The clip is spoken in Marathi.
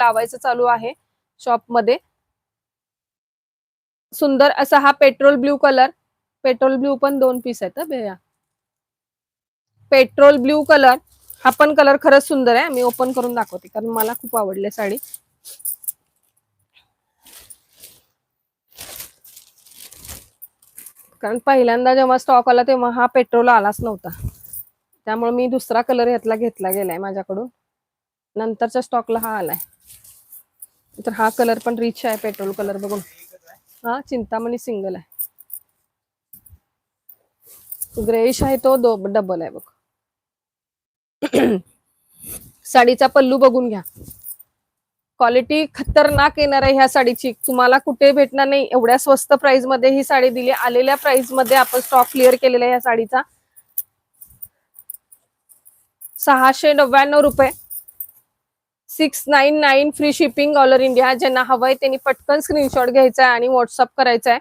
लावायचं चालू आहे शॉप मध्ये. सुंदर असा हा petrol blue colour, petrol blue पण 2 पीस आहेत भैया. पेट्रोल ब्ल्यू कलर हा पण कलर खरंच सुंदर आहे. मी ओपन करून दाखवते कारण मला खूप आवडली साडी. कारण पहिल्यांदा जेव्हा स्टॉक आला तेव्हा हा पेट्रोल आलाच नव्हता, त्यामुळे मी दुसरा कलर यातला घेतला गेलाय माझ्याकडून. नंतरच्या स्टॉकला हा आलाय. तर हा कलर पण रिच आहे, पेट्रोल कलर बघून. हा चिंतामणी सिंगल आहे, ग्रेइश आहे तो डबल आहे बघ. साडीचा पल्लू बघून घ्या, क्वालिटी खतरनाक येणार आहे ह्या साडीची. तुम्हाला कुठे भेटणार नाही एवढ्या स्वस्त प्राइस मध्ये ही साडी दिली. आलेल्या प्राइस मध्ये आपण स्टॉक क्लिअर केलेला आहे या साडीचा. 699 रुपये, 699 free shipping all over India. ज्यांना हवंय त्यांनी पटकन स्क्रीनशॉट घ्यायचा आहे आणि व्हॉट्सअप करायचा आहे.